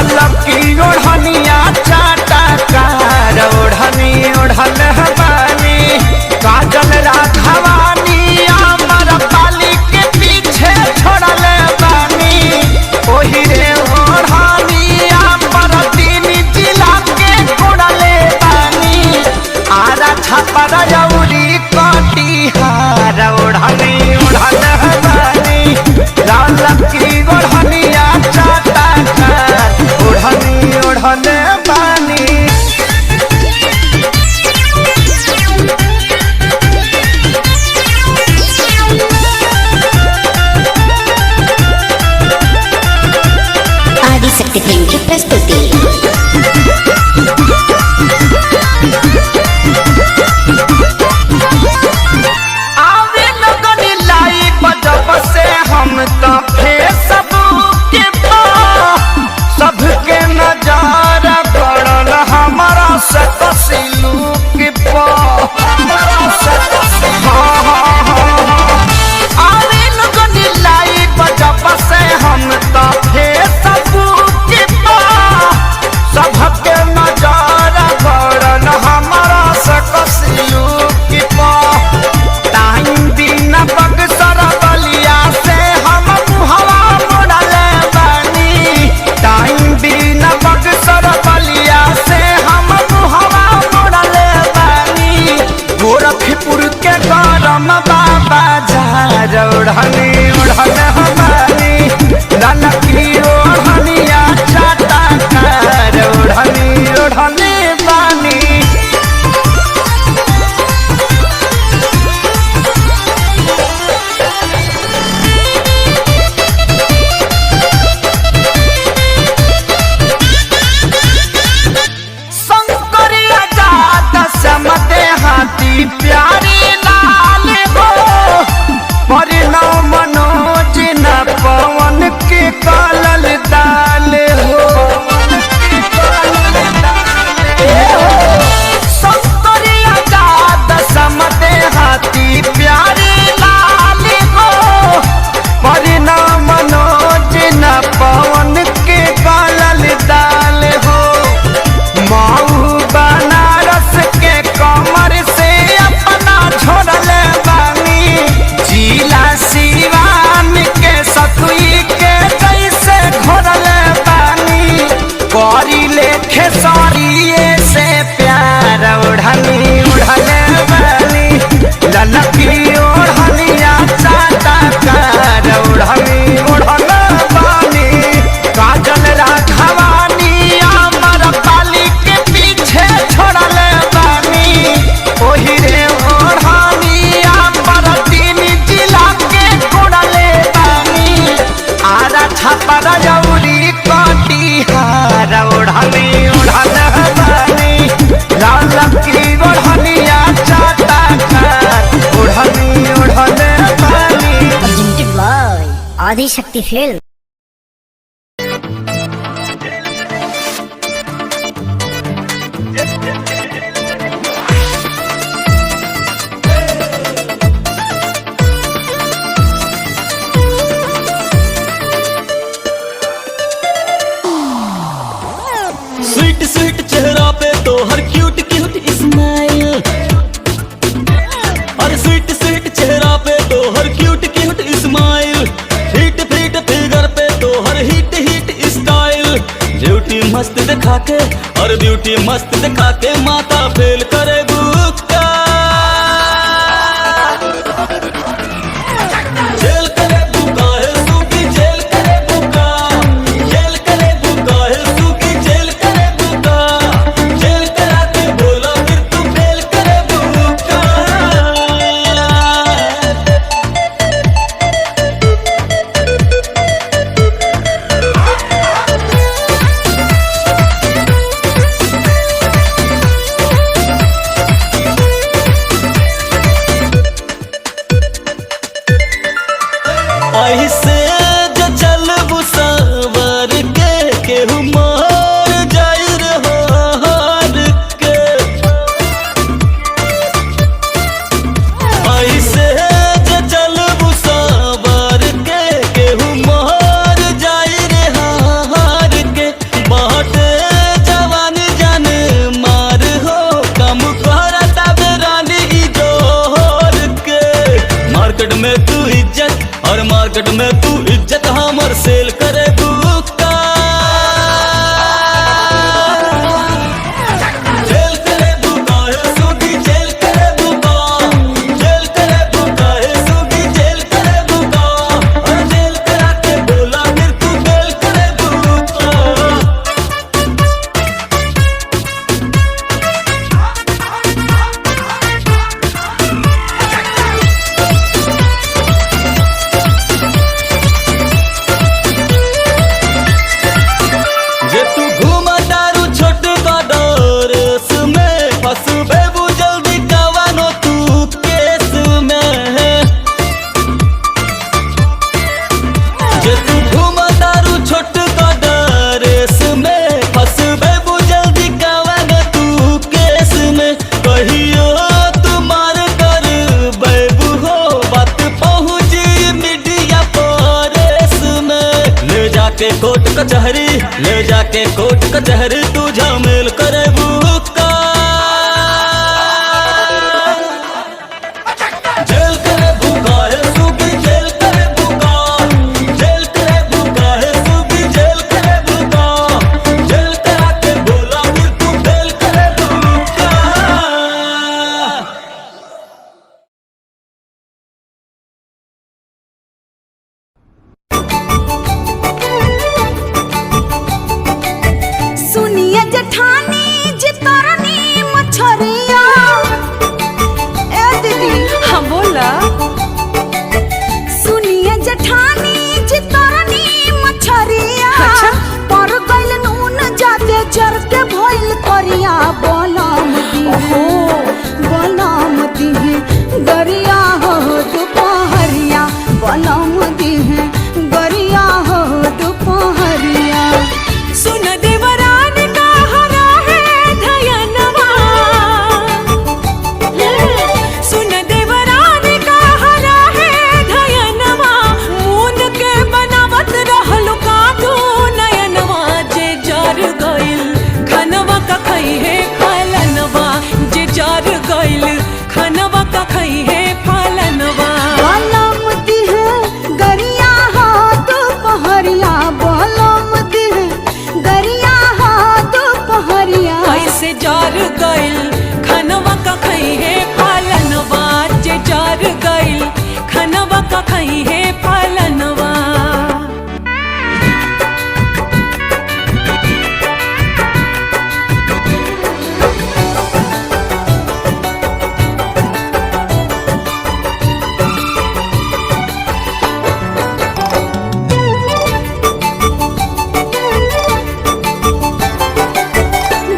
लाल की ओढ़निया चाटा कार ओढ़नी ओढ़ल बानी काजल राघवानी अमर पाली के पीछे छोड़ल बानी ओही रे ओढ़नी अमर तीन जिला के कोड़ल बानी आरा छपर जौरी कटिहार ओढ़नी ओढ़ल बानी लाल की ओढ़निया चाटा कार ओढ़नी ओढ़ल बानी। आदिशक्ति फिल्म की प्रस्तुति। आवे लगन लाइव जब से हम तो फेसबुक पे सबके नजर पड़ल हमारा से तस्लूक पे। आवे लगन लाइव जब से हम तो फेसबुक पे सबके नजर पड़ल हमारा से तस्लूक पे। टाइम दिन बक्सर बलिया से हम मुहवा मोड़ल बानी टाइम दिन बक्सर बलिया से हम मुहवा मोड़ल बानी गोरखपुर के गरम बाबा झार ओढ़नी ओढ़ल बानी लाल की ओढ़निया चाटा कार ओढ़नी ओढ़ल बानी। शंकरिया जात समते हाथी प्यारी लाल हो परिणव मनोज न पवन के कालल दाल हो। शंकरिया जात समते हाथी प्यारी लाल हो परिणव मनोज न पवन के कालल दाल हो। माऊ बनारस के कमर से अपना छोड़ल बानी जिला सिवान के सतुई के जैसे घोरल बानी करी लेखे सरिये से प्यार ओढ़नी ओढ़ल बानी लाल की ओढ़निया चाटा कार ओढ़नी ओढ़ल बानी काजल राघवानी अमर पाली के पीछे छोड़ल बानी ओही रे ओढ़नी अमर तीन जिला के कोड़ल बानी आरा छपर जौरी कटिहार ओढ़नी ओढ़ल बानी लाल की ओढ़निया चाटा कार ओढ़नी ओढ़ल बानी। Presented by Adishakti film. Sweet sweet चेहरा पे तो हर क्यूट क्यूट स्माइल और स्वीट स्वीट चेहरा पे तो हर cute cute smile fit fit figure पे तो हर हिट हिट स्टाइल ब्यूटी मस्त दिखा के और ब्यूटी मस्त दिखा के माता फेल करे बुक्का जेल करे बुका है सूखी जेल करे बुका जेल करे बुका है सूखी जेल करे बुका जेल करा के बोला फिर तू फेल करे बुका। जाके कोर्ट कचहरी, ले जाके कोर्ट कचहरी तू झमेल करे बुका। जेल करे भूखा है सूगी, जेल करे भूखा, जेल करे भूखा है सूगी, जेल करे भूखा, जेल करा के बोला फिर तू फेल करे भूखा। सुनिए जेठानी जितरनी मछरिया। ए दीदी हाँ बोला। सुनिए जेठानी जितरनी मछरिया। अच्छा। पर गइल नून जाते जर के भइल करिया। बलम दिहे बलम दिहे गरिया हो दुपहरिया। बलम दिहे गरिया हो दुपहरिया। सुन देवरान का हरा है धयनवा, सुन देवरान का हरा है धयनवा। मून के बनावत रहलु का तू नयनवा। जे जर गइल खनवा का खई है फलनवा, जे जर गइल खनवा का खई है फलनवा। बलम दिहे गरिया हो दुपहरिया। बलम दिहे गरिया हो दुपहरिया। कैसे जार गइल खनवा का खई है फलनवा, जे जार गइल खनवा का खई है फलनवा।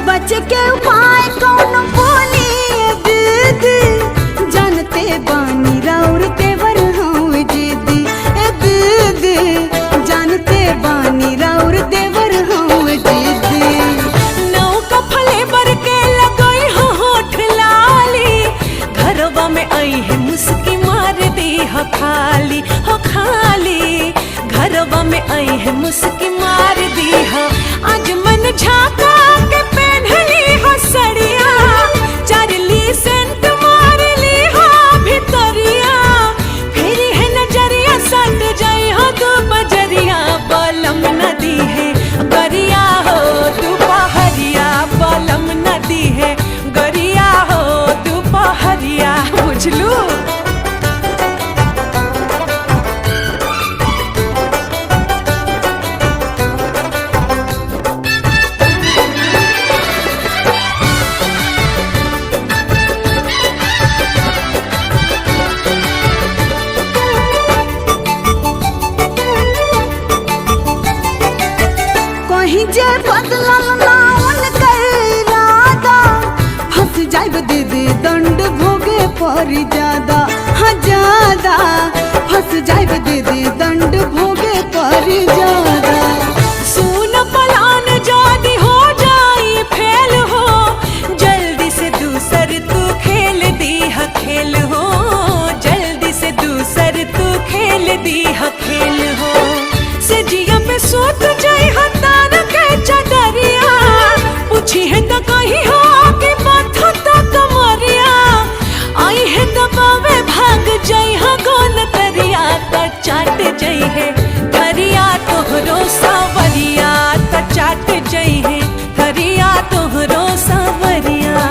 बच के उपाय कौन बोलिए दीदी। जानते बानी राउर तेवर हूँ दीदी। ए दीदी जानते बानी राउर तेवर हूँ दीदी। नौका फले बर के लगई हो होठ लाली, घरवा में आई है मुस्की मार दी हो खाली, हो खाली। घरवा में आई है मुस्की मार दी हो। आज मन झाका के पहनली हो सड़िया, चारली सेंट मारली हो भितरिया। फेरी है नजरिया सट जाई हो तू बजरिया। बलम नदी है गरिया हो दुपहरिया। बलम नदी है गरिया हो दुपहरिया। बुझलू। कहीं जे बदलल ना उनकर इरादा। फंस जाइब दीदी दंड भोगे पर ज्यादा। हाँ ज्यादा फंस जाइब दीदी दंड भोगे पर ज्यादा। सुन पलान जादी हो जाई फेल हो, जल्दी से दूसर तू खेल दी ह खेल हो। जल्दी से दूसर तू खेल दी ह खेल हो। सजिया पे सोत जाई हतान के चदरिया। पूछी है तो कहीं हो कि माथा तो कमरिया। आई है तो बावे भाग जाई हा गोन तरिया। त चाट जाई है धरिया तोहरो सावरिया। त चाट जाई है धरिया तोहरो सावरिया।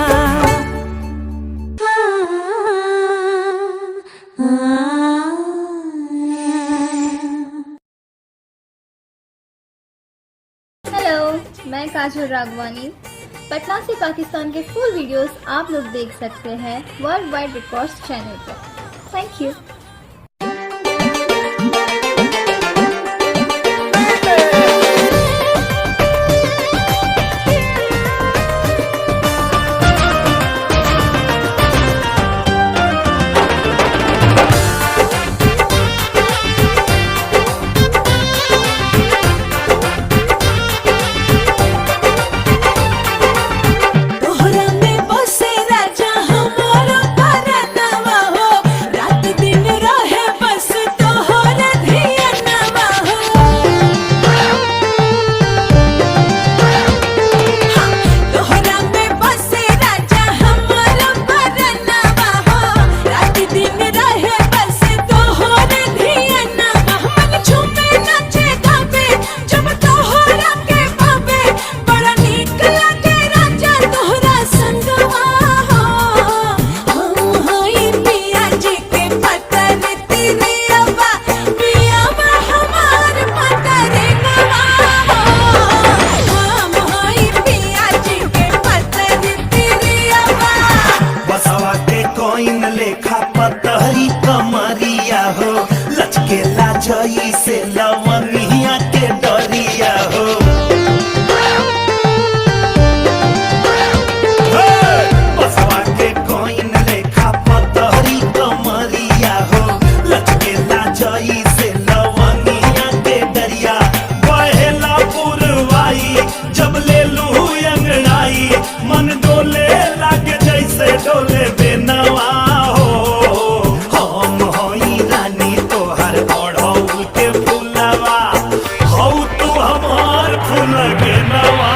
हेलो, मैं काजल राघवानी। पटना से पाकिस्तान के फुल वीडियोस आप लोग देख सकते हैं वर्ल्ड वाइड रिकॉर्ड्स चैनल पर। Thank you. तोहरा में बसे राजा हमारा परनवा हो। रात दिन नवा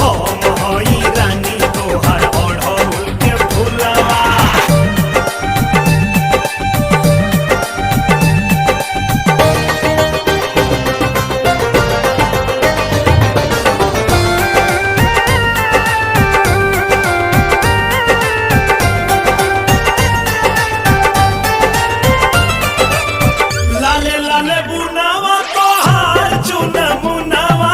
हो हम हई रानी तोहर ओढ़ौल के फुलवा। लाले लाले बुनावा तोहार चुन मुनावा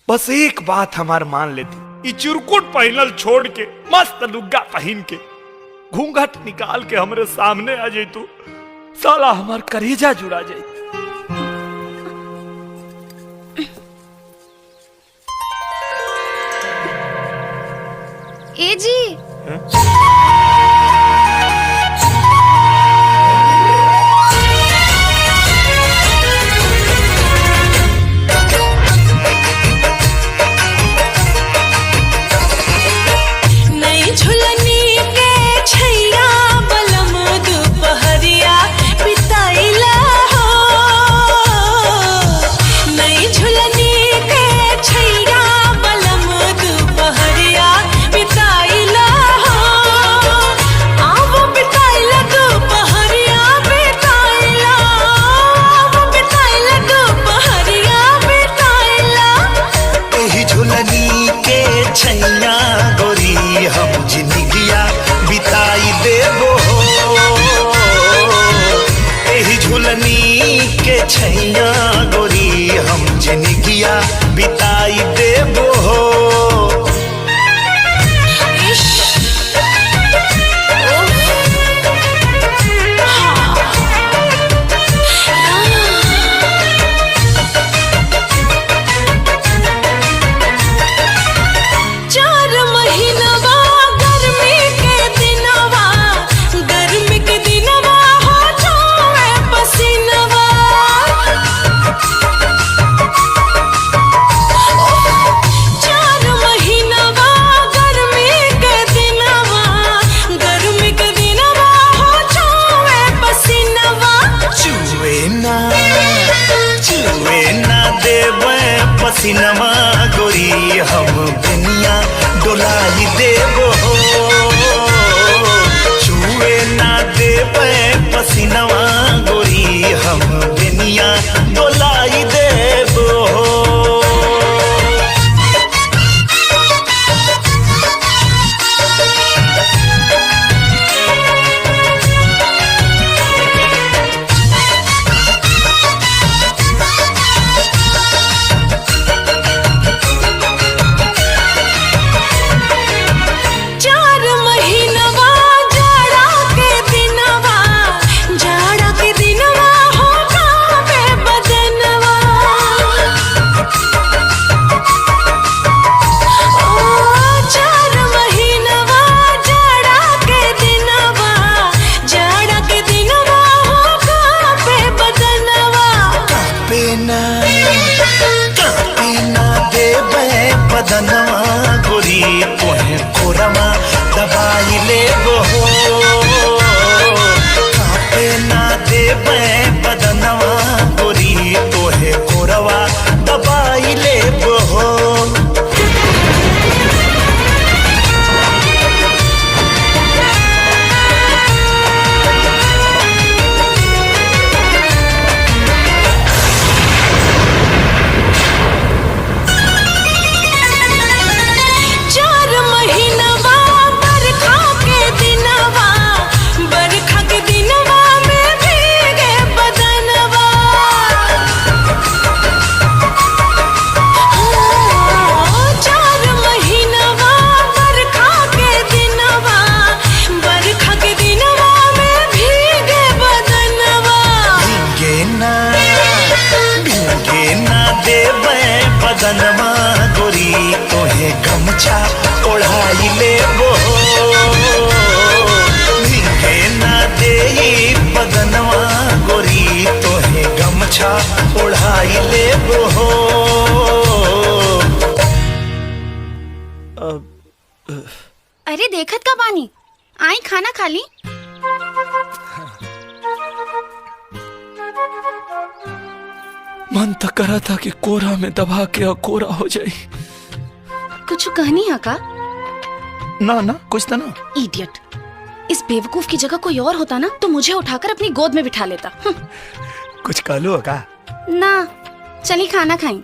बस एक बात हमार मान लेती, ई चिरकुट पहनल छोड़ के मस्त लुग्गा पहन के घूंघट निकाल के हमरे सामने आ जाई तू, साला हमार करेजा जुड़ा जाई। ए जी नई झुलनी के छैया बलम दुपहरिया बिताइला हो। नई झुलनी के छैया बलम दुपहरिया बिताइला हो। आवो बिताइला दुपहरिया बिताइला, आवो बिताइला दुपहरिया बिताइला। एही झुलनी के छैया गोरी हम जिंदगिया बिताई देबो। एही झुलनी के छैया गोरी हम जिंदगिया बिताई देबो। चार महीनवा गर्मी के दिनवा, गर्मी के दिनवा हो जाए पसीनवा। चार महीनवा गर्मी के दिनवा, गर्मी के दिनवा हो जाए पसीनवा। चुए ना देवे पसीनमा गोरी हम बेनिया डोलाई देबो। चुए ना देवे पसीनमा गोरी हम बेनिया डोलाई देबो। चार महीनवा जाड़ा के दिनवा, जाड़ा के दिनवा हो कांपे बदनवा। ओ चार महीनवा जाड़ा के दिनवा, जाड़ा के दिनवा हो कांपे बदनवा। कापे ना देवे बदनवा गोरी तोहे कोरमा दबाई लेबो। कापे ना देवे बदनवा गोरी तोहे कोरवा दबाई लेबो। चार महीनवा बरखा के दिनवा, बरखा के दिनवा में भीगे बदनवा। चार महीनवा बरखा के दिनवा, बरखा के दिनवा में भीगे बदनवा। भीगे ना देवे बदनवा गोरी तोहे गमछा ओढ़ाई लेबो। भीगे ना देई बदनवा गोरी तोहे गमछा ओढ़ाई लेबो। अरे देखत का बानी, आई खाना खा ली। मन तो करा था कि कोरा में दबा के और कोरा हो जाए। कुछ कहनी है का? ना ना कुछ तो ना। इडियट, इस बेवकूफ की जगह कोई और होता ना तो मुझे उठाकर अपनी गोद में बिठा लेता। कुछ कहलू हो का? ना, चली खाना खाई।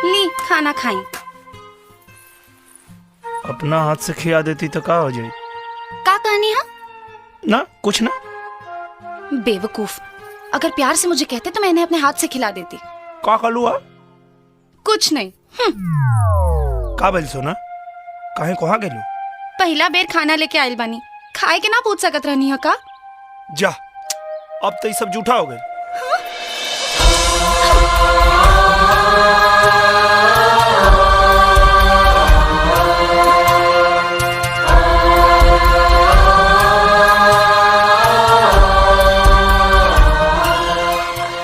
ली खाना खाई। अपना हाथ से खिया देती तो का हो जाए? का कहनी है? ना कुछ ना। बेवकूफ, अगर प्यार से मुझे कहते तो मैं इन्हें अपने हाथ से खिला देती। का कलू आ? कुछ नहीं। का बोल सोना, काहे कहाँ गेलू? पहला बेर खाना लेके आयल बानी, खाए के ना पूछ सकत रहनी है का? जा, अब तो ये सब झूठा हो गए।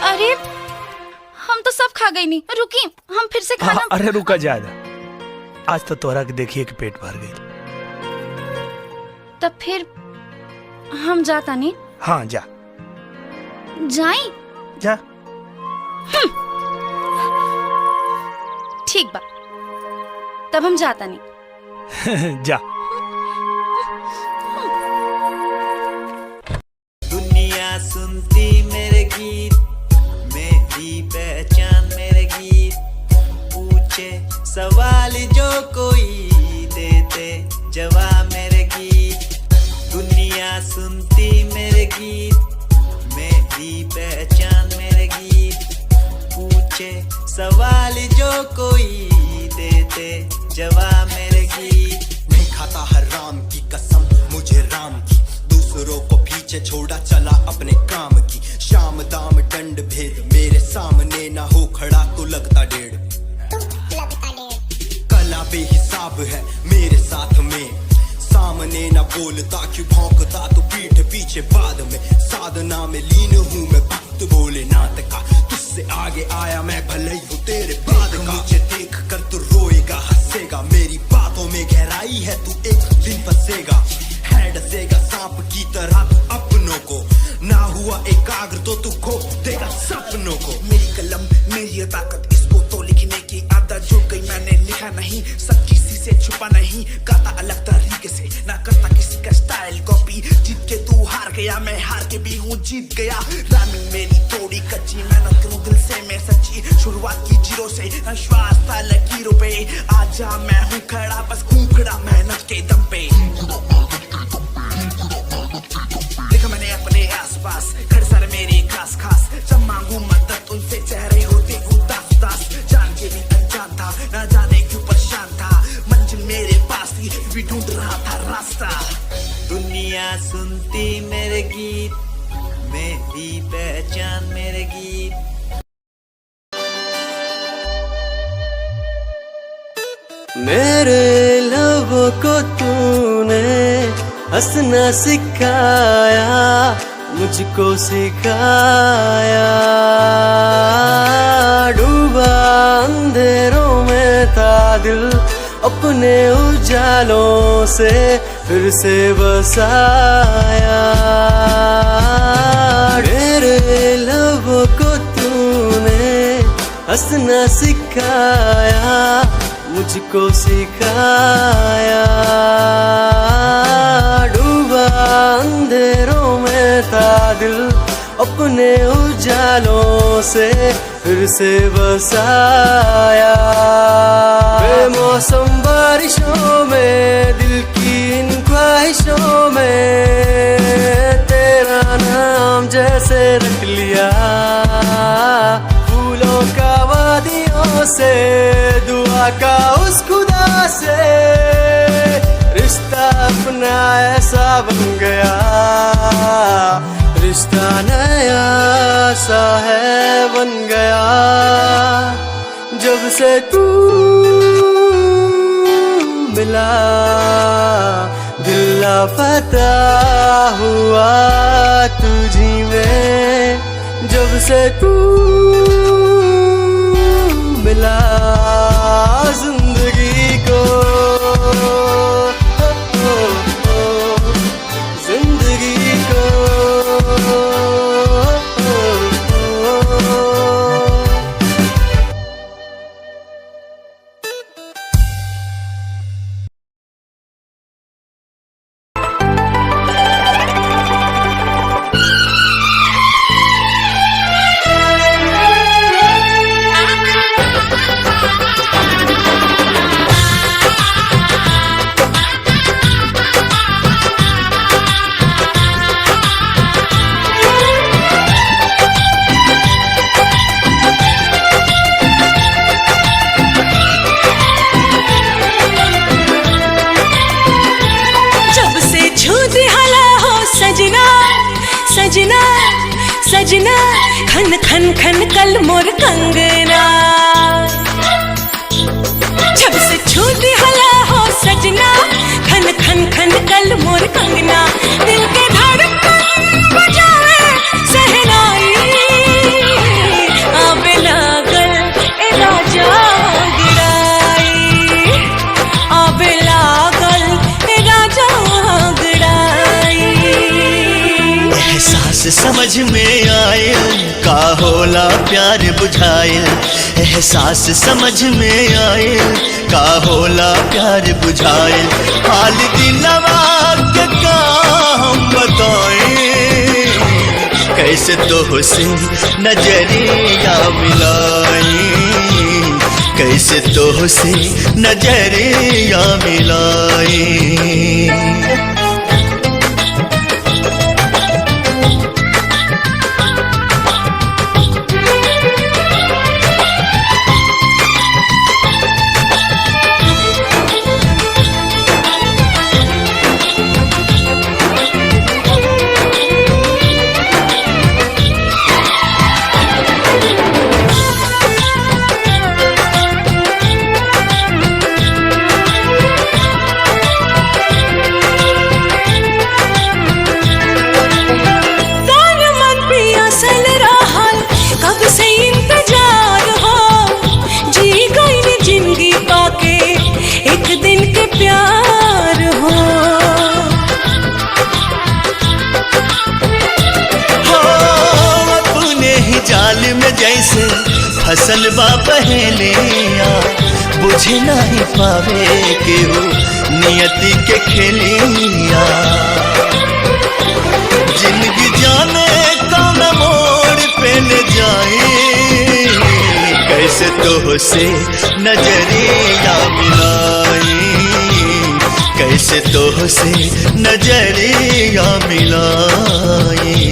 अरे हम तो सब खा गई नहीं, रुकी हम फिर से खाना। अरे रुका ज्यादा, आज तो तोरा के देखिए कि पेट भर गई। तब फिर हम जाता नहीं। हाँ जा जाई जा। ठीक बा, तब हम जाता नहीं। जा। दुनिया सुनती मेरे गीत, मेरी पहचान मेरे गीत, पूछे सवाल जो कोई देते जवाब मेरे गीत। दुनिया सुनती मेरे गीत, मेरी पहचान मेरे गीत, पूछे सवाल जो कोई देते जवाब मेरे गीत। नहीं खाता हराम की कसम मुझे राम की, दूसरों को पीछे छोड़ा चला अपने काम की। शाम दाम दंड भेद मेरे सामने ना हो खड़ा तो लगता डेढ़। कला बेहिसाब है मेरे साथ में, सामने ना बोलता क्यों भौंकता तो पीठ पीछे बाद में। साधना में लीन हूँ मैं भक्त भोलेनाथ का, तुझसे आगे आया मैं भले ही हूँ तेरे बाद का। मुझे देख कर तू रोएगा हंसेगा, मेरी बातों में गहराई है तू एक दिन फंसेगा। है डसेगा सांप की तरह तू अपनों को, ना हुआ एकाग्र तो तू खो देगा सपनों को। मेरी कलम मेरी ताकत, इसको तो लिखने की आदत जो गई मैंने लिखा नहीं, सब किसी से छुपा नहीं, गाता अलग तरीके से ना करता किसी का स्टाइल कॉपी। जीत के तू हार गया, मैं हार के भी हूँ जीत गया। रामिंग मेरी थोड़ी कच्ची, मेहनत करूँ दिल से मैं सच्ची। शुरुआत की जीरो से विश्वास था लकीरों पे, आजा मैं हूँ खड़ा बस घूम खड़ा मेहनत के दम पे। देखा मैंने अपने आसपास खड़े सारे मेरे खास खास, जब मांगू मदद उनसे चेहरे होते उदास उदास। जान के भी अनजान था, ना जाने क्यों परेशान था, मंजिल मेरे पास थी भी ढूंढ रहा था रास्ता। दुनिया सुनती मेरे गीत, मेरी पहचान मेरे गीत। मेरे लबों को तूने हंसना सिखाया, मुझको सिखाया। डूबा अंधेरों में था दिल, अपने उजालों से फिर से बसाया। मेरे लबों को तूने हंसना सिखाया, मुझको सिखाया। डूबा अंधेरों में था दिल, अपने उजालों से फिर से बसाया। बेमौसम बारिशों में, दिल की इन ख्वाहिशों में, तेरा नाम जैसे रख लिया। फूलों का वादियों से, दुआ का उस खुदा से, रिश्ता अपना ऐसा बन गया। रिश्ता नया सा है बन गया, जब से तू मिला दिल लापता हुआ तुझी में। जब से तू मिला जिंदगी को, जिंदगी को। कल मोर कंगना, जब से छूटी हला हो सजना, खन खन खन कल मोर कंगना, दिल के धड़कन बजावे सहनाई, आबे लागल ए राजा गड़ाई, आबे लागल ए राजा गड़ाई। एहसास समझ में आयल का होला प्यार बुझाइल, एहसास समझ में आयल का होला प्यार बुझाइल, हाल दिलवा के का हम बताएं, कैसे तो से नजरिया मिलाई, कैसे तो से नजरिया मिलाई। प्यार हो अपने ही जाल में जैसे फसल बा पहलिया, बुझे नहीं पावे के हो नियति के खेलिया, जिंदगी जाने कौन मोड़ पे ले जाए, कैसे तो से नजरिया मिलाई, कैसे तो से नजरिया मिलाई।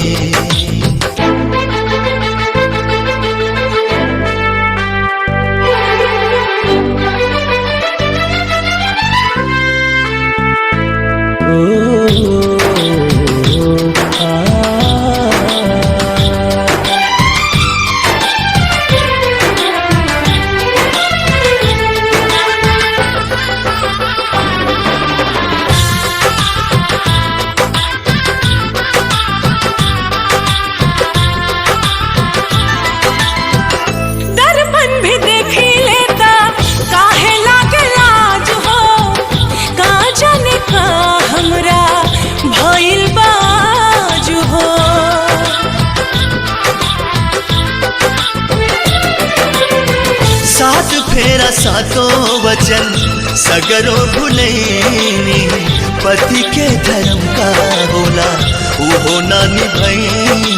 फेरा सातों वचन सगरो भुलैनी, पति के धर्म का होला वो ना निभैनी,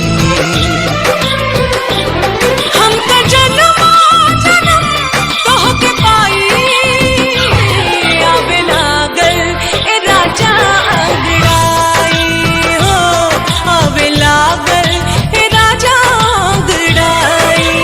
हम तो जन्म जन्म तोह के पाई, आबे लागल ए राजा गड़ाई हो, आबे लागल ए राजा गड़ाई।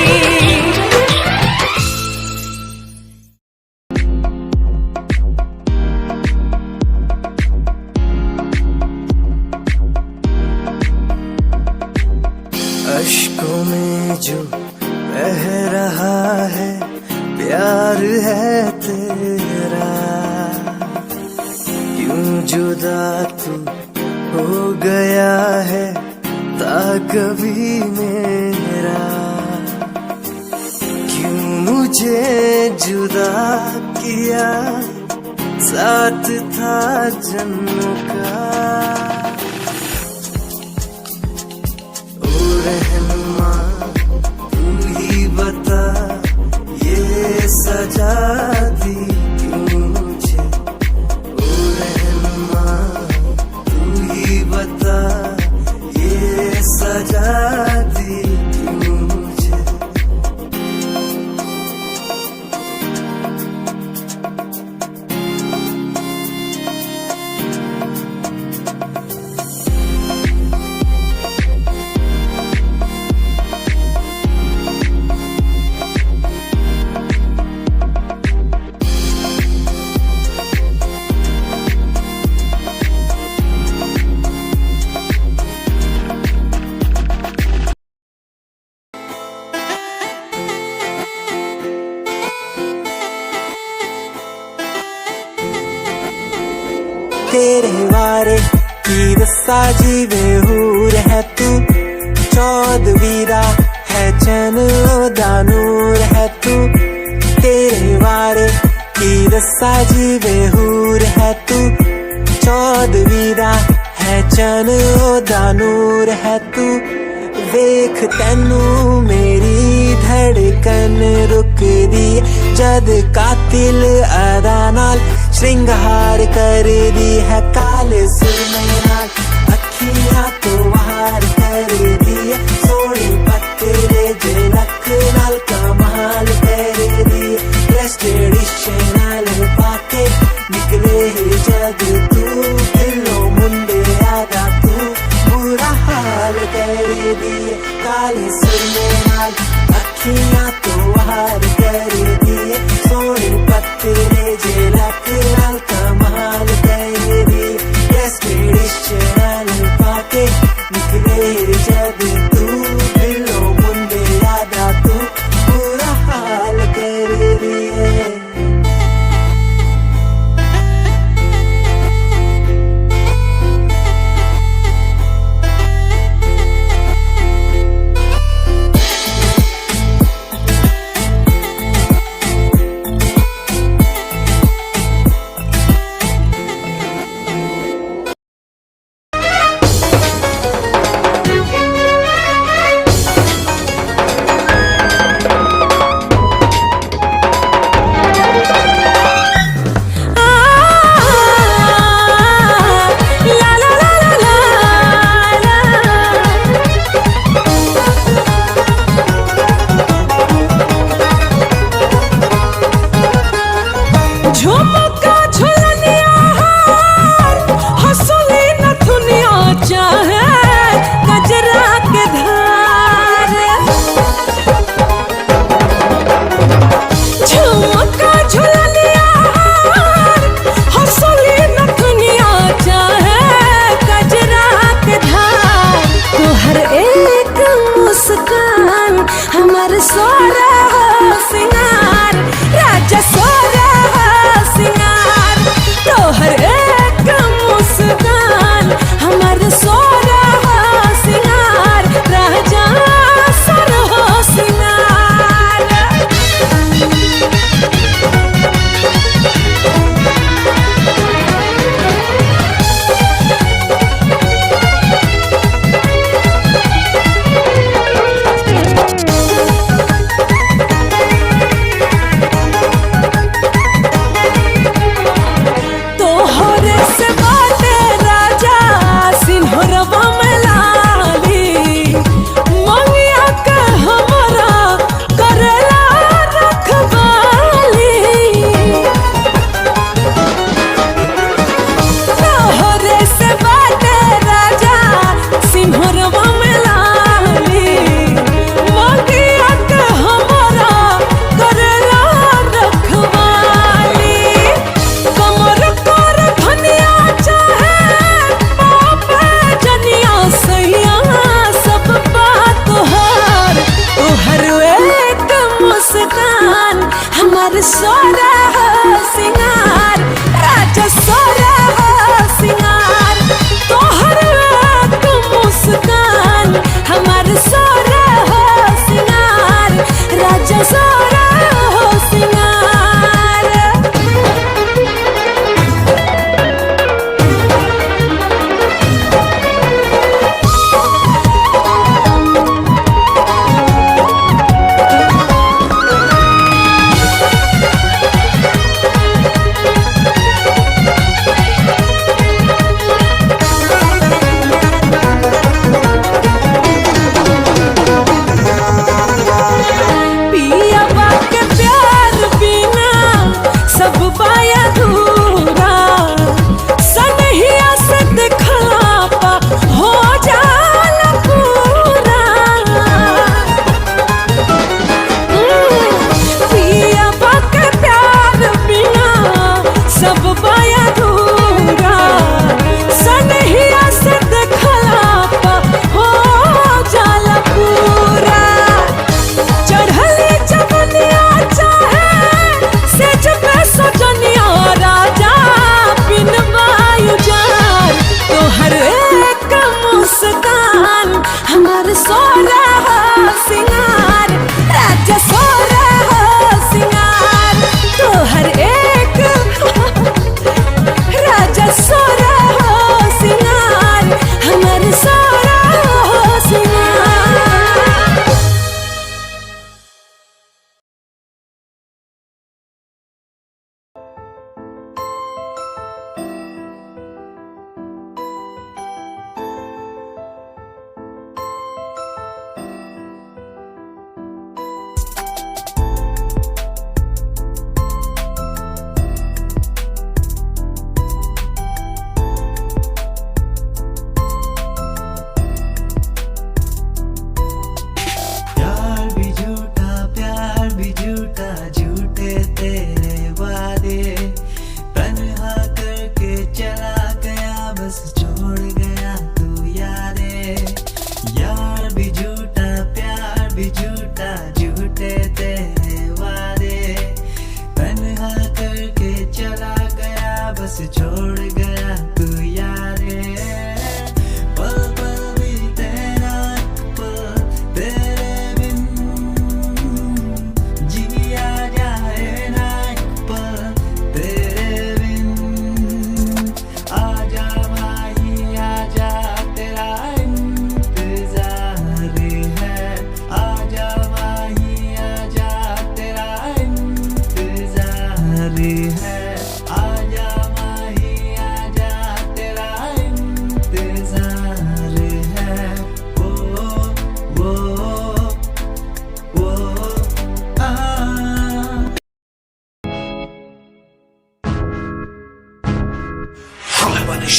अश्कों में जो बह रहा है प्यार है तेरा, क्यों जुदा तू हो गया है ता कभी मेरा, क्यों मुझे जुदा किया साथ था जन्मों का, रहनुमा तू ही बता ये सजा दी क्यों मुझे, ओ रहनुमा तू ही बता ये सजा दी क्यों मुझे। तेरे वारे की दस्सा जीवे हूर है तू, चौदवीरा है चैन दानूर है तू, तेरे वारे की दस्सा जीवे हूर है तू, चौदवीरा है चैन दानूर है तू। वेख तैनू मेरी धड़कन रुकदी जद कातिल अदा नाल श्रृंगार कर दी है, काले सुरमे नाल अखियां तो वार कर दी है, सोनी पत्तरे झलक नाल कमाल कर दी है, ड्रेस ट्रेडिशनल पाके निकले जद तू, दिलों मुंडे आदा तू बुरा हाल कर दी है, काले सुरमे नाल अखियां तो वार कर दी है, सोनी पत्तरे झलक नाल कमाल कर दी, ड्रेस ट्रेडिशनल पाके निकले जद तू, दिलों मुंडे आदा तू बुरा हाल कर दी है।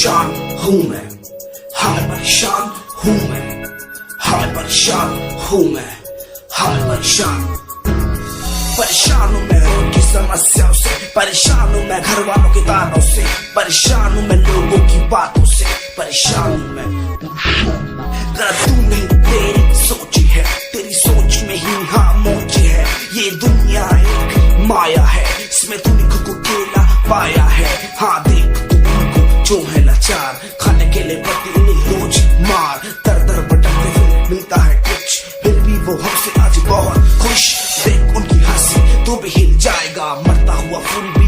परेशान हूँ मैं, हाँ मैं परेशान हूँ मैं, हाँ मैं परेशान हूँ मैं, हाँ मैं परेशान हूँ मैं उनकी समस्याओं से, परेशान हूँ मैं घर वालों के तानों से, परेशान हूँ मैं लोगों की बातों से, परेशान हूँ मैं। जरा तू नहीं तेरी सोच है, तेरी सोच में ही हाँ मोच है, ये दुनिया एक माया है, इसमें तूने खुद को अकेला पाया है। हाँ देख तू उनको जो है लाचार, खाने के लिए पड़ती उन्हें रोज मार, दर दर भटकते हुए मिलता है कुछ, फिर भी वो हमसे आज बहुत खुश। देख उनकी हंसी तू भी हिल जाएगा, मरता हुआ फूल भी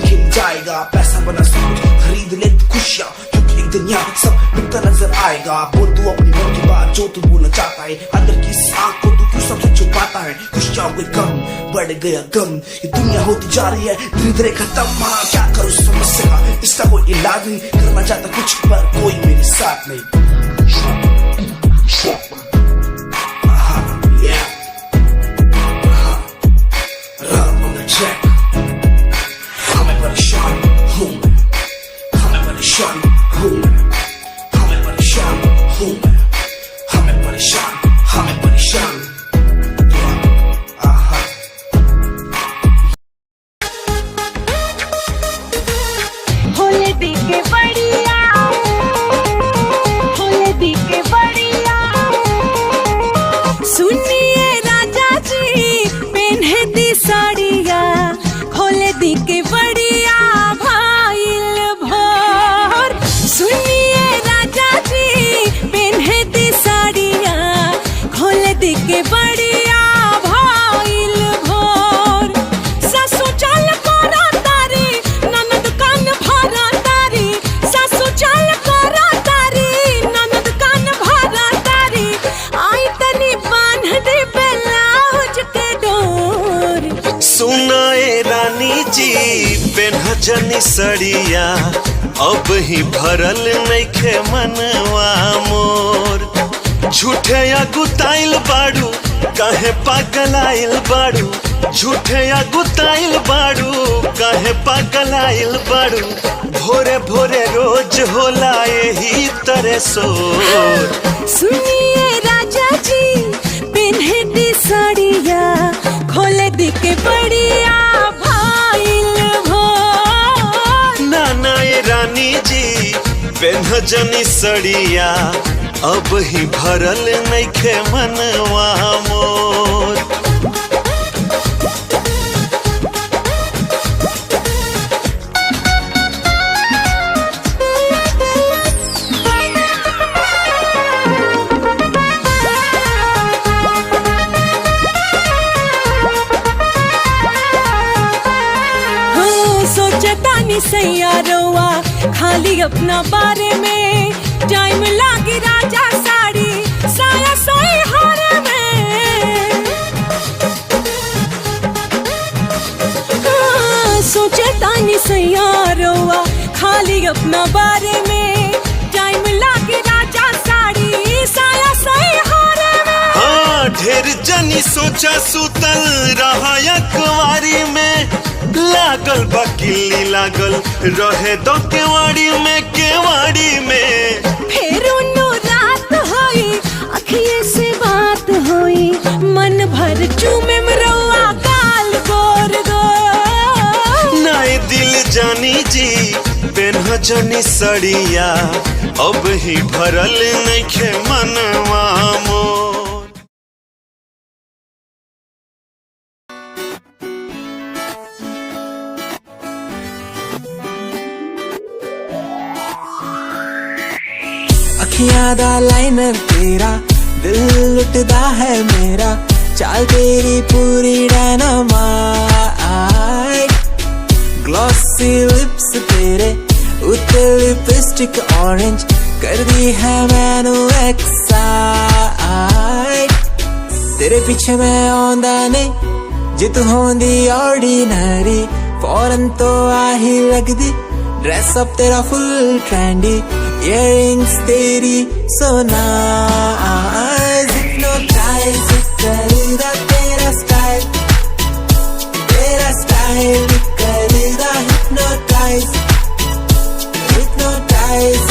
खिल जाएगा, पैसा बना सब कुछ खरीद ले खुशियाँ, क्योंकि एक दिन यहाँ सब बिकता नजर आएगा। बोल तू अपनी मन की बात जो तू बोलना चाहता है, अंदर की इस आँख को तू क्यों सबसे छुपाता है। खुशियाँ हुए कम, बढ़ गया गम, ये दुनिया होती जा रही है धीरे धीरे खत्म। हाँ क्या करूँ समस्या का, इसका कोई इलाज नहीं, करना चाहता कुछ पर कोई मेरे साथ नहीं। हमें परेशान हूँ मैं, हमें परेशान हूँ मैं, हमें परेशान हूँ मैं, हमें परेशान, हमें परेशान। होले दिखे बढ़िया, होले दिखे बढ़िया, सुनिए राजा जी पहने दी साड़िया, खोले दिखे बढ़िया भाईल भोर, सुनिए राजा जी पहने दी साड़िया, खोले दिखे बढ़िया भाईल भोर। सासू चाल करा तारी, ननद कान भरा तारी, सासू चाल करा तारी, ननद कान भरा तारी, आई तनी बांध दे ब्लाउज के डोर। सुनाए रानी जी पेन्हजनी सड़िया, अब ही भरल नइखे मनवा मोर, झूठे या गुताइल बाड़ू काहे पागलाइल बाड़ू, झूठे या गुताइल बाड़ू काहे पागलाइल बाड़ू, भोरे भोरे रोज होला यही तरह सोर। सुनिए राजा जी पहने दी साड़िया, खोले दिखे बढ़िया भाईल भोर। नाना ये रानी जी पेन्हजनी सड़िया, अब ही भरल नइखे मनवा मोर। सोचतानी सैयारोवा खाली अपना बारे में, टाइम लागी राजा साड़ी साया सोई हारे में। सोचतानी सैयारोवा खाली अपना बारे में, टाइम लागी राजा साड़ी साया सोई हारे में। हाँ ढेर जनी सोचा सुतल रहा अखबारी में, लागल बा किल्ली लागल रहे दो केवाड़ी में, केवाड़ी में। फिर उन्नो रात होई अखिए से बात होई, मन भर चूमे मरवा गाल गोर गोर। नाए दिल जानी जी पेन्हजनी सड़िया, अब ही भरल नइखे मनवा मोर। अखियां दा लाइनर तेरा, दिल लुटदा है मेरा, चाल तेरी पूरी डायनामाइट, ग्लॉसी लिप्स तेरे उत्ते लिपस्टिक ऑरेंज, कर दी है मैनू एक्साइट। तेरे पीछे मैं आंदा नहीं, जे तू होंदी ऑर्डिनरी, फौरन तो आही लगदी, ड्रेस अप तेरा फुल ट्रेंडी, इयररिंग्स तेरी so nice, hypnotize करेगा तेरा स्टाइल, तेरा स्टाइल करेगा hypnotize, hypnotize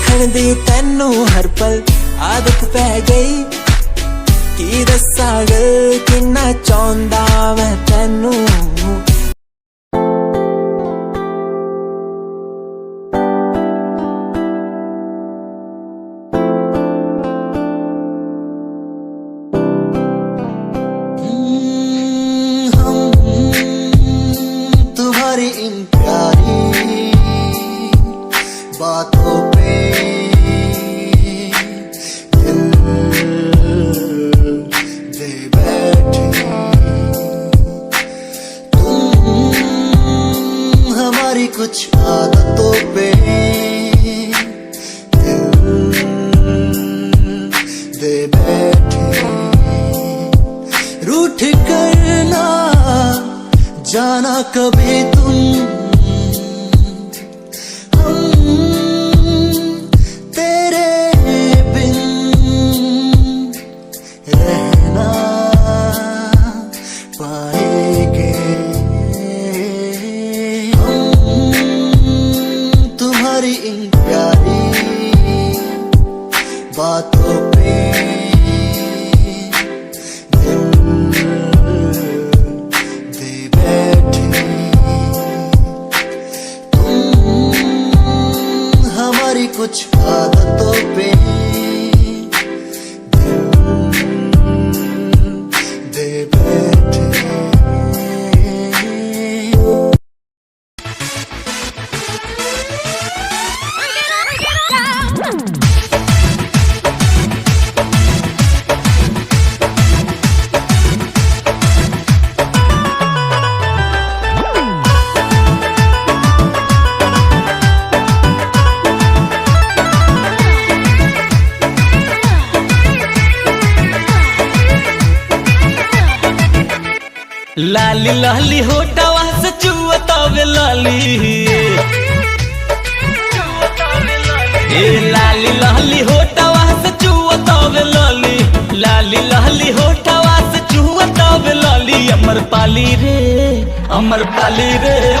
देखण दी तैनू हर पल आदत पै गई की दस्सां गल किन्ना चाहुंदा मैं तैनू बातों पे दिल दे बैठे तुम हमारी कुछ आदतों पे दिल दे बैठे रूठ कर ना जाना कभी तुम बातों पे दिल दे बैठे तुम हमारी कुछ आदतों पे दिल दे बैठे लाली लाली होटवा से चुअतावे लाली ए लाली लाली होटवा से चुअतावे लाली लाली लाली होटवा से चुअतावे लाली अमर पाली रे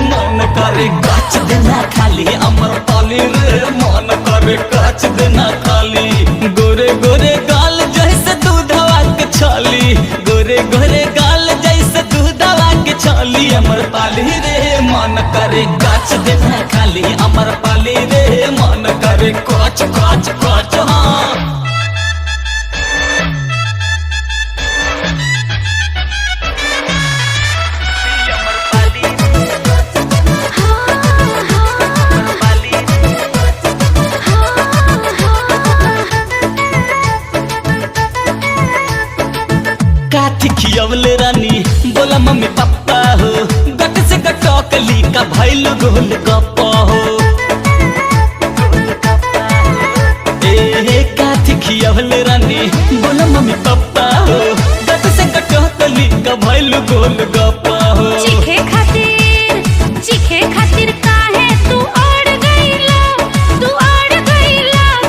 मन करे गाछ देना खाली अमर पाली रे मन करे गाछ देना खाली गोरे गोरे गाल जैसे दूधवा के छाली गोरे गोरे गाल जैसे दूधवा के छाली अमर पाली रे मन करे गाछ देना खाली अमर पाली रे मन करे काच काच काच हाँ खियवले रानी बोला मम्मी पापा हो गट से गटकली का भैल गोल गप्पा हो ए काठी खियवले रानी बोला मम्मी पापा हो गट से गटकली का भैल गोल गप्पा हो चीखे खातिर काहे तू अड़ गईला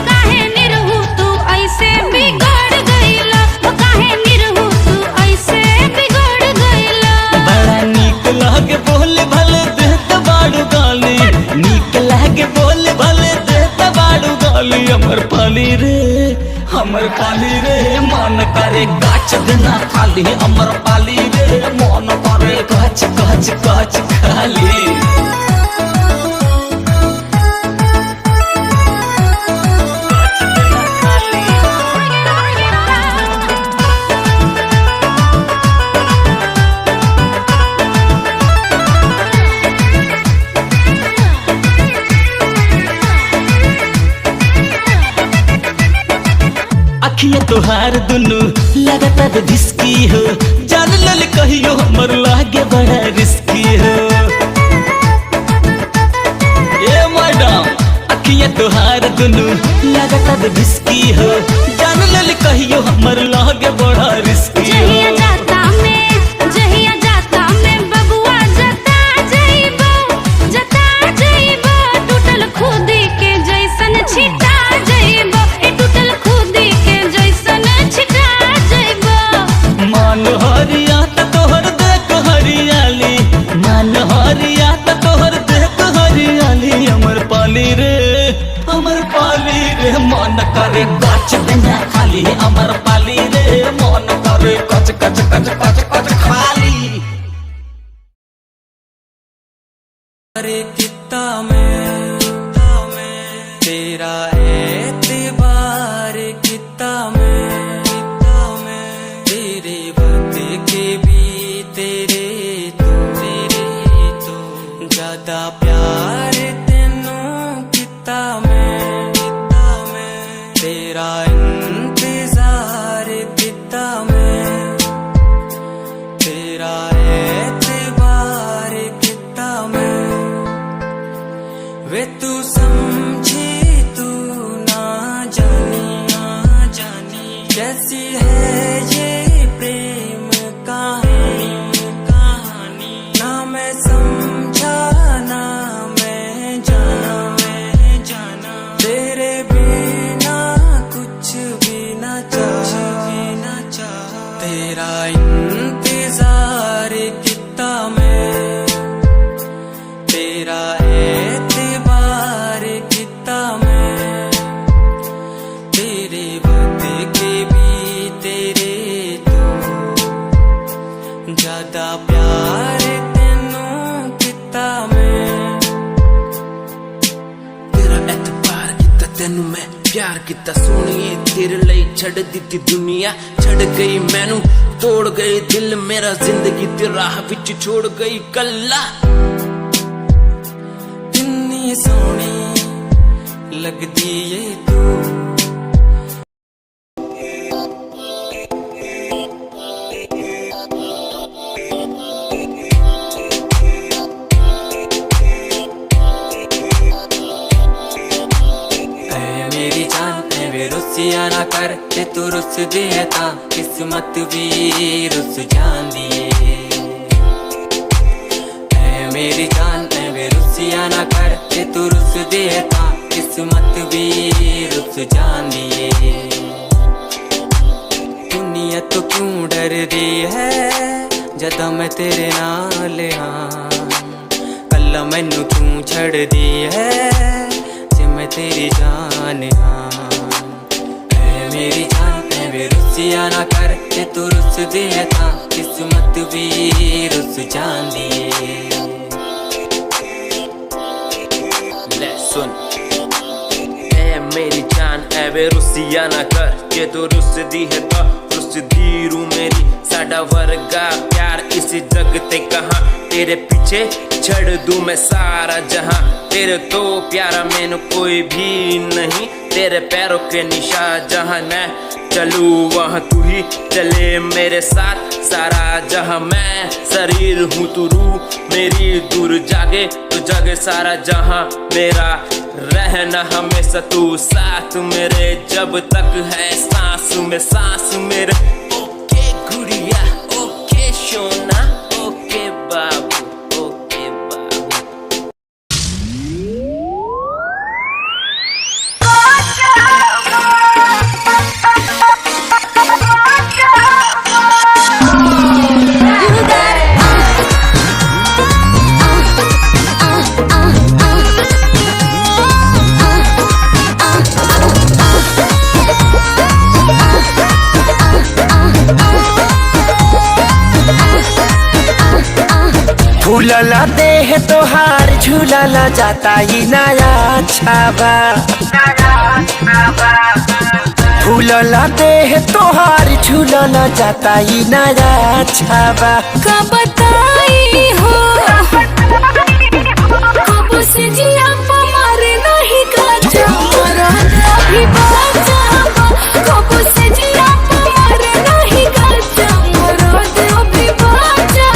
काहे निरहु तू ऐसे बिगड़ गईला काहे निरहु लागे बोले भले देत बाड़ू गाली नीक लागे बोले भले देत बाड़ू गाली अमर पाली रे मन करे गाछ देना खाली अमर पाली रे मन करे गाछ गाछ गाछ खाली अखिया तोहार दुनु लगातार ढिसकी हो जान लल कहियो हमर लागे बड़ा रिस्की हो ए मैडम अखिया तोहार दुनु लगातार ढिसकी हो जान लल कहियो हमर लागे बड़ा रिस्की हो जहिया जाता में बबुआ जता जइबो टूटल खुदी के जैसन छिटा जइबो टूटल खुदी के जैसन छिटा जइबो मान हरिया त तोहर देख हरियाली मान हरिया त तोहर देख हरियाली अमर पाली रे मन करे कच देना खाली अमर पाली रे मन करे कच कच कच कच कच खाली अरे कितना मैं तेरा एतबार कितना मैं तेरे वक्त के भी तेरे तो ज्यादा प्यार तेनों कितना मैं तेरा इंतजार कितना मैं तेरा एतबार कितना मैं वे तू समझी तू ना जानी कैसी है ये प्रेम कहानी ना मैं समझा ना मैं जाना तेरे बिना कुछ भी ना चाह तेरा इंतजार कितना मैं तेरा एतबार कितना मैं तेरे वक्त के भी तेरे तो ज्यादा प्यार तेनों कितना मैं तेरा एतबार कितना तेनू मैं प्यार कितना सोनिए तेरे लिए छड़ दी दुनिया छड़ गई मैनू तोड़ गई दिल मेरा जिंदगी तेरी राह विच छोड़ गई कल्ला कितनी सोनी लगदी ये तू मेरी जान वे रुसिया ना कर ते तू रुस दे ता किस्मत भी रुस जांदी ऐ मेरी जान वे रुसिया ना कर ते तू रुस दे ता किस्मत भी रुस जांदी दुनिया तो क्यों डर दी है जदा मैं तेरे नाल हाँ कल्ला मैनू क्यों छड़ दी है मैं तेरी जान हाँ ऐ मेरी जान वे रुसिया ना कर ते तू रुस दे ता किस्मत भी रुस जांदी ले सुन ऐ मेरी जान ऐ वे रुसिया ना कर के तू रुस दी है ता रुस दी रू मेरी साडा वर्गा प्यार इस जग ते कहाँ तेरे पीछे छड़ दूं मैं सारा जहां तेरे तो प्यारा मैंने कोई भी नहीं तेरे पैरों के निशान जहां मैं चलूं वहां तू ही चले मेरे साथ सारा जहां मैं शरीर हूँ तू रूह मेरी दूर जागे तू जागे सारा जहां मेरा रहना हमेशा तू साथ मेरे जब तक है सांस में सांस मेरे ओके गुड़िया ओके सोना ओके बाबू झूलला देह तोहार झूलला जाता ही नया छाबा झूलला देह तोहार झूलला जाता ही नया छाबा का बताई हो कब से जिया मारे नहीं काचा अभी बाचा कब से जिया मारे नहीं काचा अभी बाचा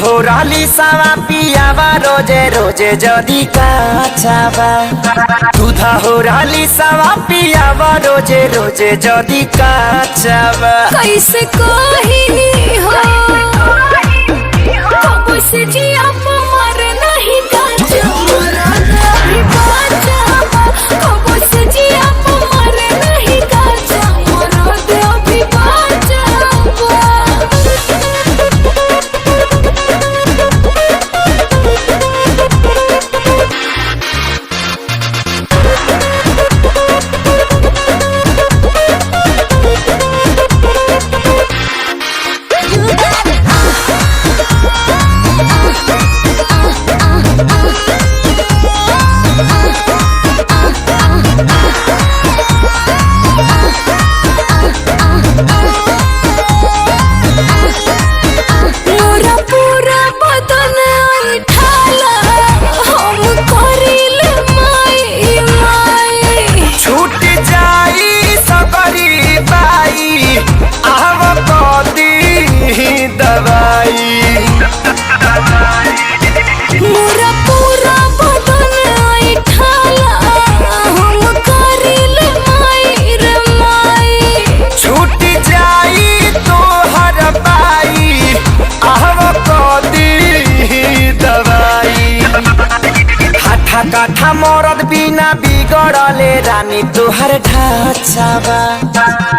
हो राली सावा पियावा रोजे रोजे जदी काचावा दूधा हो राली सावा पियावा रोजे रोजे जदी काचावा कैसे कही हो कब से जी आप मर नहीं काचा नहीं बाचावा कब से जी आप मर नहीं काचा मरद अभी बाचावा काठा मरद बिना बिगड़ले रानी तुहर ढाचावा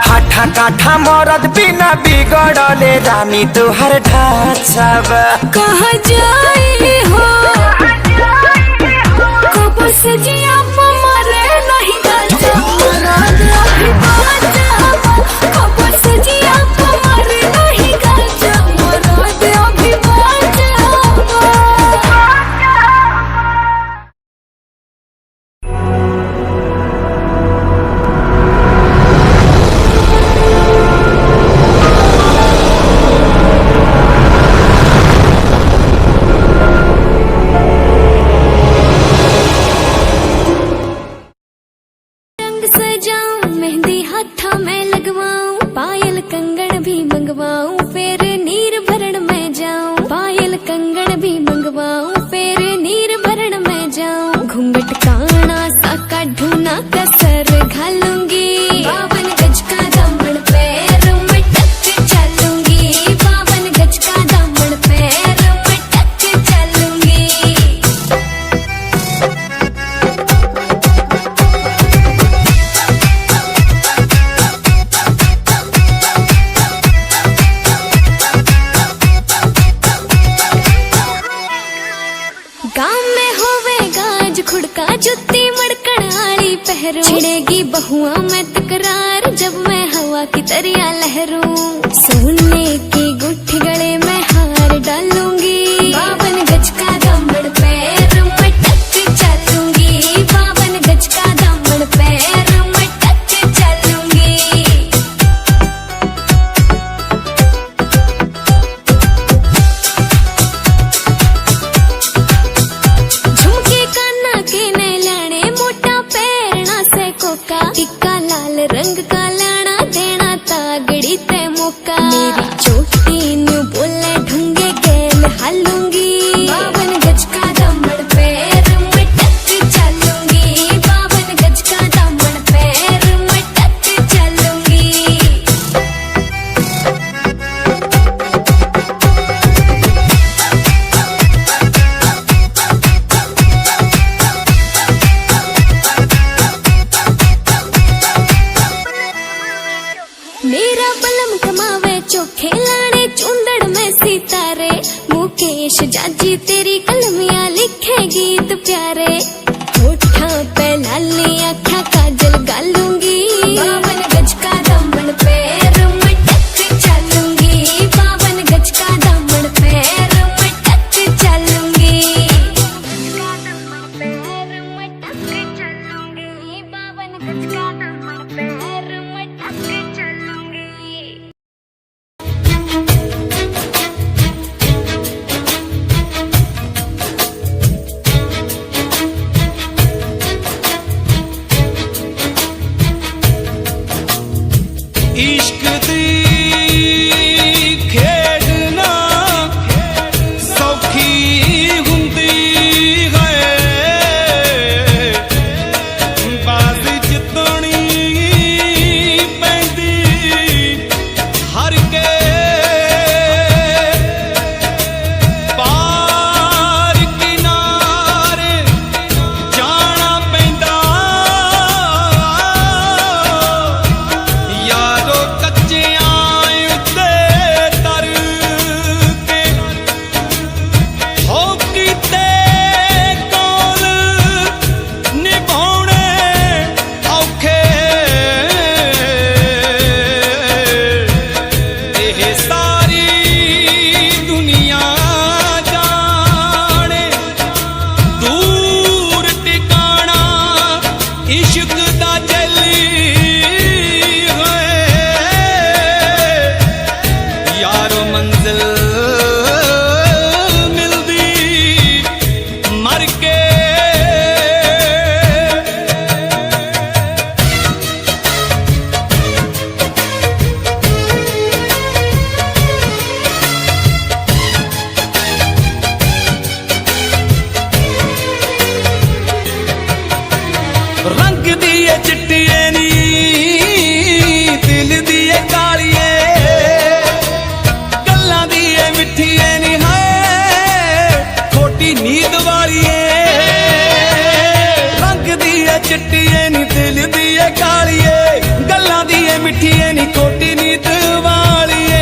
हाठा काठा मरद बिना बिगड़ले रानी तुहर ढाचावा कहाँ जाए हो कब से जी आप मरे नहीं काचा मरद अभी बाचावा कब से जी आप मरे नहीं काचा मरद अभी बाचावा छिड़ेगी बहुआ में तकरार जब मैं हवा की तरिया लहरूं सोने की गुट्ठी गले में हार डालूंगी 52 गज का दामन पैर में टक चलूंगी 52 गज का दामन पैर में टक चलूंगी झुमके कान्ना के नैलाने मोटा पैर टिक्का लाल रंग का लाना देना तागड़ी ते चिट्टिए नी दिल दिए कालिए गल्लां दिए मिठिए नी कोटी नीत वालिए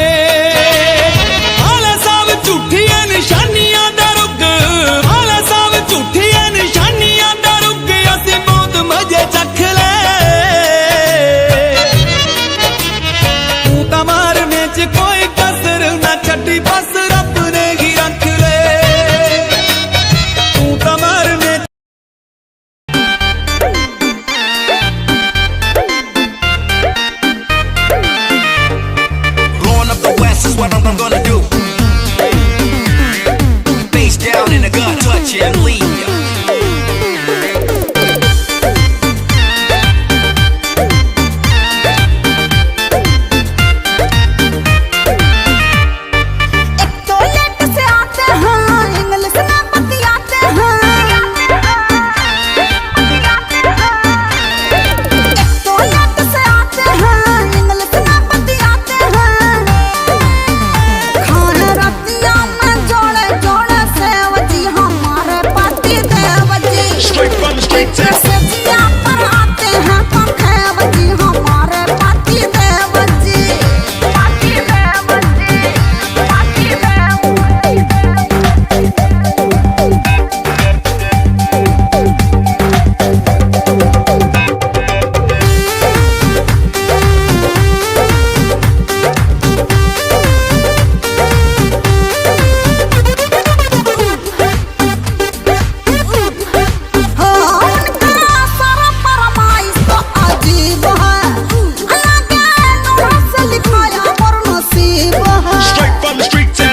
आला साहब झूठिए निशानियां दा रुग आला साहब झूठिए निशानियां दा रुग असी बहुत मजे चख ले तू ता मारने च कोई कसर ना छड्डी बस रब ने ही रख ले तू ता मारने is what I'm gonna do. Face down in the gut, touch and leave ya. एक तो लेट से आते हैं इंग्लिश में बतियाते हैं एक तो लेट से आते हैं इंग्लिश में बतियाते हैं खाना रतिया में जोड़े जोड़े सेवजी हमारे पति Devji Straight from the street to सजिया पर आते हैं पंखेवजी हमारे पति देवजी पति देवजी पति सारा परमाइश तो अजीब है अल्लाह के नूर से लिखाया और नसीब है straight from the street to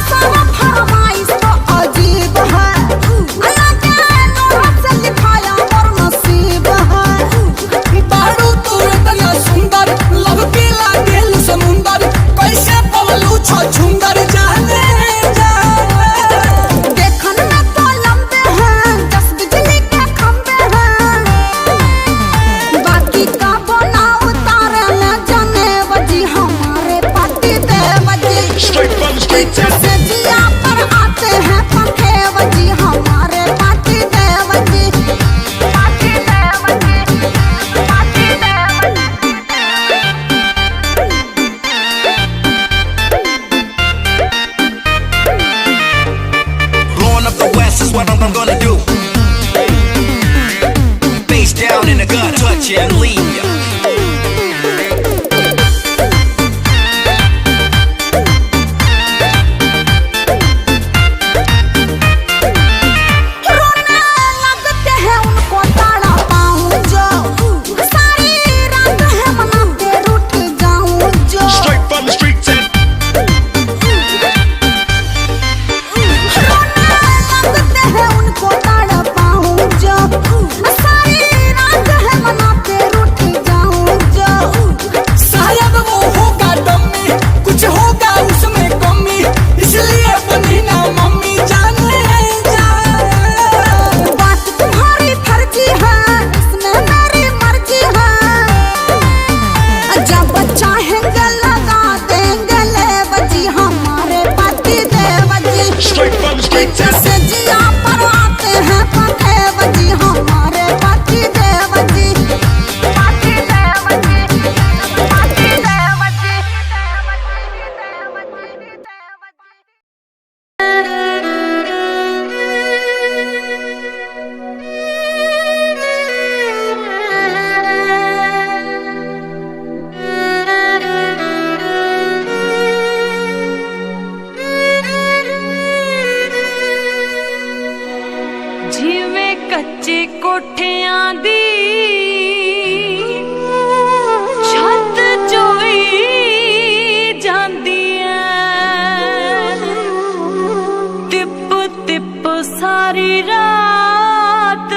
सारा फरमाइश तो अजीब है अल्लाह के नूर से लिखाया और नसीब है बारू तू इतना सुंदर लव के लागेल समुंदर कैसे पवलू छो झुंगर जाने जा देखन में तो लंबे हैं दस बिजली के खंबे हैं बाकी का बोना उतारे में जाने वजी हमारे पति Devji straight from the street to सजिया पर आते हैं पंखे वजी हमारे पति देवजी पति देवजी पति Devji Blowing up the west is what I'm gonna do. Face down in the gut, touch and leave ya. रोने लगते हैं उनको ताड़ा पाऊं जो सारी रात है मनाते रूठ जाऊं जो Straight from the street to रोने लगते हैं उनको ताड़ा पाऊं जो सारी रात है मनाते रूठ जाऊं जो शायद वो होगा डम्मी कुछ होगा उसमें कमी इसलिए बनी ना मम्मी जाने जा बात तुम्हारी फर्जी है इसमें मेरी मर्जी है जब चाहेंगे लगा देंगे ले बजी हमारे पति Devji straight from the street to सजिया पर आते हैं पंखे बजी हमारे पति देवजी पति देवजी पति देवजी ਜਿਵੇਂ ਕੱਚੇ ਕੋਠਿਆਂ ਦੀ ਛੱਤ ਚੋਈ ਜਾਂਦੀ ਐ ਤਿੱਪ ਤਿੱਪ ਸਾਰੀ ਰਾਤ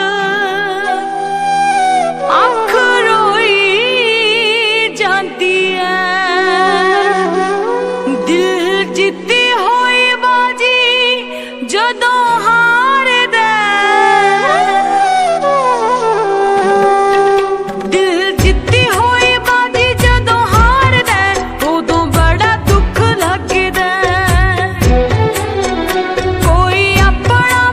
ਅੱਖ ਰੋਈ ਜਾਂਦੀ ਐ ਦਿਲ ਜਿੱਤੀ ਹੋਈ ਬਾਜੀ ਜਦੋਂ ਹਾਰਦਾ ਦਿਲ ਜਿੱਤੀ ਹੋਈ ਬਾਜੀ ਜਦੋਂ ਹਾਰਦਾ ਉਦੋਂ ਬੜਾ ਦੁੱਖ ਲੱਗਦਾ ਕੋਈ ਆਪਣਾ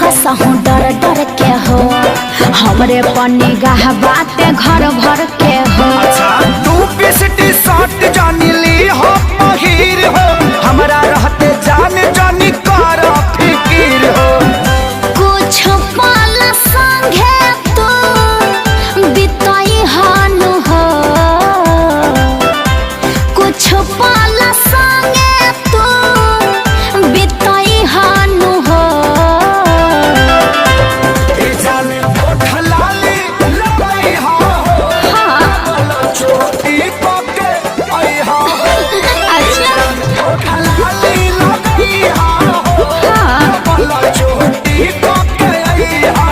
कसहूँ डर डर के हो हमरे पन्नी गाह बाते घर भर के हो। तू पिसटी शॉट जानी ली हो महिर हो हमरा रहते जान जानी कर फिकीर हो। कुछ पल संगे तू बिताई हानु हो कुछ पल संगे तू बिताई हानु हो। ए जाने ओठलाली लई हो हाँ छोटी पके आई हो। अच्छा ओठलाली लई हो हाँ छोटी पके आई हो।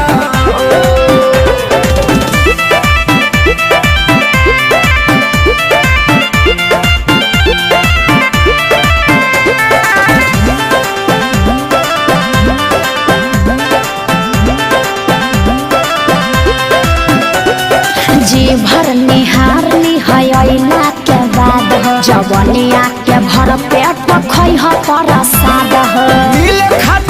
जी भर निहारनी है अइला के बाद हो जवनिया के भर पेट खै ह प्रसाद हो। नील खत